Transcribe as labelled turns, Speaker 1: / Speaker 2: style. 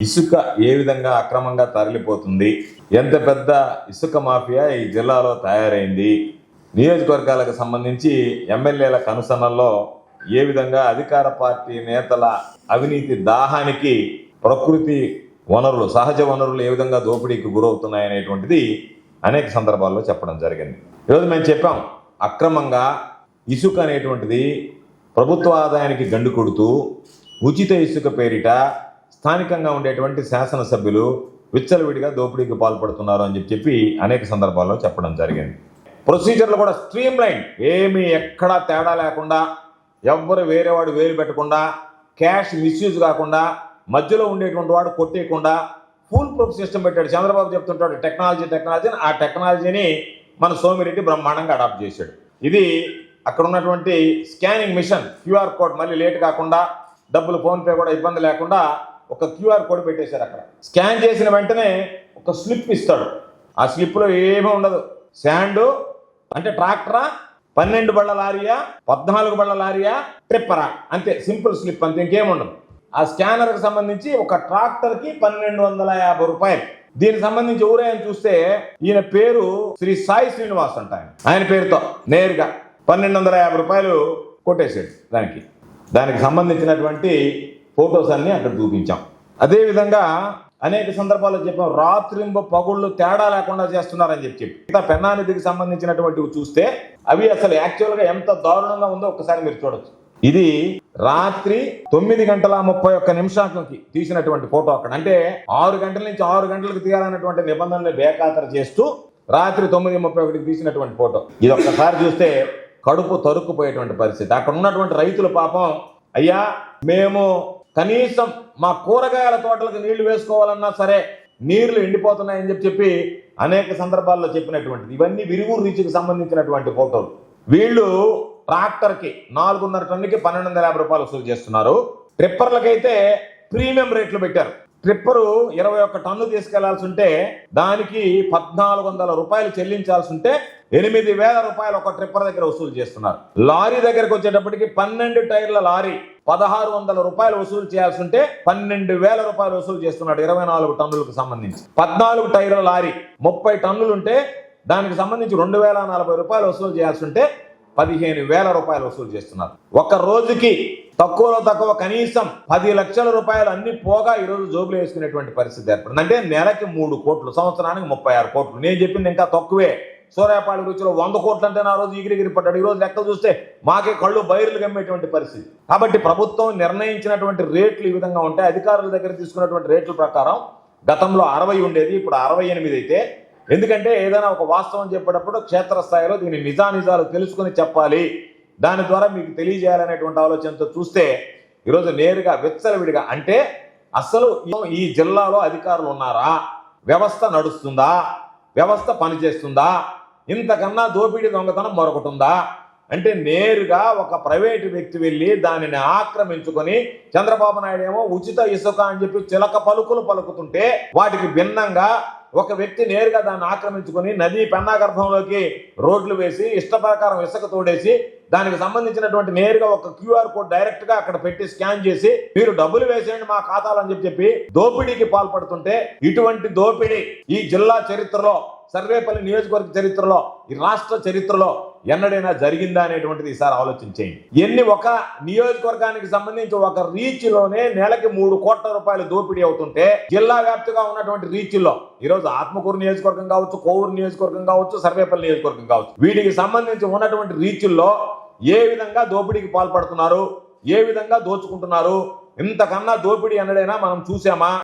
Speaker 1: ఇసుక ఏ విధంగా అక్రమంగా తరలిపోతుంది, ఎంత పెద్ద ఇసుక మాఫియా ఈ జిల్లాలో తయారైంది, నియోజకవర్గాలకు సంబంధించి ఎమ్మెల్యేల కనుసన్నల్లో ఏ విధంగా అధికార పార్టీ నేతల అవినీతి దాహానికి ప్రకృతి వనరులు, సహజ వనరులు ఏ విధంగా దోపిడీకి గురవుతున్నాయనేటువంటిది అనేక సందర్భాల్లో చెప్పడం జరిగింది. ఈరోజు మేము చెప్పాం, అక్రమంగా ఇసుక అనేటువంటిది ప్రభుత్వ ఆదాయానికి గండు కొడుతూ ఉచిత ఇసుక పేరిట స్థానికంగా ఉండేటువంటి శాసనసభ్యులు విచ్చలవిడిగా దోపిడీకి పాల్పడుతున్నారు అని చెప్పి అనేక సందర్భాల్లో చెప్పడం జరిగింది. ప్రొసీజర్లు కూడా స్ట్రీమ్ లైన్, ఏమీ ఎక్కడా తేడా లేకుండా, ఎవ్వరు వేరేవాడు వేలు పెట్టకుండా, క్యాష్ మిస్యూజ్ కాకుండా, మధ్యలో ఉండేటువంటి వాడు కొట్టేయకుండా ఫుల్ ప్రూఫ్ సిస్టమ్ పెట్టాడు. చంద్రబాబు చెప్తుంటాడు టెక్నాలజీ, ఆ టెక్నాలజీని మన సోమిరెడ్డి బ్రహ్మాండంగా అడాప్ట్ చేశాడు. ఇది అక్కడ ఉన్నటువంటి స్కానింగ్ మిషన్, క్యూఆర్ కోడ్, మళ్ళీ లేట్ కాకుండా, డబ్బులు ఫోన్పే కూడా ఇబ్బంది లేకుండా ఒక క్యూఆర్ కోడ్ పెట్టేశారు. అక్కడ స్కాన్ చేసిన వెంటనే ఒక స్లిప్ ఇస్తాడు. ఆ స్లిప్లో ఏమీ ఉండదు. శాండ్ అంటే ట్రాక్టరా, 12 బళ్ళ లారీయా, 14 బళ్ళ లారీయా, ట్రిప్పరా, అంతే. సింపుల్ స్లిప్, అంతే, ఇంకేముండదు. ఆ స్కానర్కి సంబంధించి ఒక ట్రాక్టర్కి 1250 రూపాయలు. దీనికి సంబంధించి ఎవరైనా చూస్తే ఈయన పేరు శ్రీ సాయి శ్రీనివాస్ అంట. ఆయన పేరుతో నేరుగా 1250 రూపాయలు కొట్టేశాడు. దానికి సంబంధించినటువంటి ఫొటోస్ అన్ని అక్కడ చూపించాం. అదేవిధంగా అనేక సందర్భాల్లో చెప్పాం, రాత్రింబ పగుళ్ళు తేడా లేకుండా చేస్తున్నారని చెప్పి పెన్నా నదికి సంబంధించినటువంటివి చూస్తే అవి అసలు యాక్చువల్గా ఎంత దారుణంగా ఉందో ఒక్కసారి మీరు చూడొచ్చు. ఇది రాత్రి 9:31 తీసినటువంటి ఫోటో. అక్కడ అంటే 6 గంటల నుంచి 6 గంటలకు తీయాలన్నటువంటి నిబంధనలు బేఖాతరు చేస్తూ రాత్రి 9:31 తీసినటువంటి ఫోటో. ఇది ఒక్కసారి చూస్తే కడుపు తరుక్కుపోయేటువంటి పరిస్థితి. అక్కడ ఉన్నటువంటి రైతులు పాపం, అయ్యా మేము కనీసం మా కూరగాయల తోటలకు నీళ్లు వేసుకోవాలన్నా సరే నీళ్లు ఎండిపోతున్నాయని చెప్పి అనేక సందర్భాల్లో చెప్పినటువంటిది. ఇవన్నీ విరుగురు రీచ్కి సంబంధించినటువంటి ఫోటోలు. వీళ్ళు ట్రాక్టర్కి 4.5 టన్నుకి 1250 రూపాయలు వసూలు చేస్తున్నారు. ట్రిప్పర్లకైతే ప్రీమియం రేట్లు పెట్టారు. ట్రిప్పరు 21 టన్ను తీసుకెళ్లాల్సి ఉంటే దానికి 1400 రూపాయలు చెల్లించాల్సి ఉంటే 8000 రూపాయలు ఒక ట్రిప్పర్ దగ్గర వసూలు చేస్తున్నారు. లారీ దగ్గరకు వచ్చేటప్పటికి 12 టైర్ల లారీ 1600 రూపాయలు వసూలు చేయాల్సి ఉంటే 12,000 రూపాయలు వసూలు చేస్తున్నాడు 24 టన్నులకు సంబంధించి. 14 టైర్ల లారీ 30 టన్నులు ఉంటే దానికి సంబంధించి 2040 రూపాయలు వసూలు చేయాల్సి ఉంటే 15,000 రూపాయలు వసూలు చేస్తున్నారు. ఒక రోజుకి తక్కువలో తక్కువ కనీసం 10 లక్షల రూపాయలు అన్ని పోగా ఈరోజు జోబులు వేసుకునేటువంటి పరిస్థితి ఏర్పడింది. అంటే నెలకి 3 కోట్లు, సంవత్సరానికి 36 కోట్లు. నేను చెప్పింది ఇంకా తక్కువే. సూర్యాపాడి రుచిలో 100 కోట్లు అంటే నా రోజు ఎగిరిగిరి పడ్డాడు. ఈ రోజు లెక్కలు చూస్తే మాకే కళ్ళు బైర్లు గమ్మేటువంటి పరిస్థితి. కాబట్టి ప్రభుత్వం నిర్ణయించినటువంటి రేట్లు ఈ విధంగా ఉంటాయి. అధికారుల దగ్గర తీసుకున్నటువంటి రేట్ల ప్రకారం గతంలో 60 ఉండేది, ఇప్పుడు 68 అయితే. ఎందుకంటే ఏదైనా ఒక వాస్తవం చెప్పేటప్పుడు క్షేత్రస్థాయిలో దీని నిజానిజాలు తెలుసుకుని చెప్పాలి, దాని ద్వారా మీకు తెలియజేయాలనేటువంటి ఆలోచనతో చూస్తే ఈరోజు నేరుగా విచ్చలవిడిగా, అంటే అసలు ఈ జిల్లాలో అధికారులు ఉన్నారా, వ్యవస్థ నడుస్తుందా, వ్యవస్థ పనిచేస్తుందా, ఇంతకన్నా దోపిడీ దొంగతనం మరొకటి ఉందా అంటే నేరుగా ఒక ప్రైవేటు వ్యక్తి వెళ్ళి దానిని ఆక్రమించుకొని, చంద్రబాబు నాయుడు ఏమో ఉచిత ఇసుక అని చెప్పి చిలక పలుకులు పలుకుతుంటే వాటికి భిన్నంగా ఒక వ్యక్తి నేరుగా దాన్ని ఆక్రమించుకొని నదీ పెన్నా గర్భంలోకి రోడ్లు వేసి ఇష్ట ప్రకారం ఇసుక తోడేసి దానికి సంబంధించినటువంటి నేరుగా ఒక క్యూఆర్ కోడ్ డైరెక్ట్ గా అక్కడ పెట్టి స్కాన్ చేసి మీరు డబ్బులు వేసేయండి మా ఖాతాలు అని చెప్పి దోపిడీకి పాల్పడుతుంటే, ఇటువంటి దోపిడీ ఈ జిల్లా చరిత్రలో, సర్వేపల్లి నియోజకవర్గ చరిత్రలో, ఈ రాష్ట్ర చరిత్రలో ఎన్నడైనా జరిగిందా అనేటువంటిది ఈసారి ఆలోచించేయండి. ఒక నియోజకవర్గానికి సంబంధించి ఒక రీచ్ లోనే నెలకి 3 కోట్ల రూపాయలు దోపిడీ అవుతుంటే, జిల్లా వ్యాప్తిగా ఉన్నటువంటి రీచ్ల్లో ఈరోజు ఆత్మకూరు నియోజకవర్గం కావచ్చు, కోవూరు నియోజకవర్గం కావచ్చు, సర్వేపల్లి నియోజకవర్గం కావచ్చు, వీటికి సంబంధించి ఉన్నటువంటి రీచ్ల్లో ఏ విధంగా దోపిడీకి పాల్పడుతున్నారు, ఏ విధంగా దోచుకుంటున్నారు, ఇంతకన్నా దోపిడీ ఎన్నడైనా మనం చూసామా?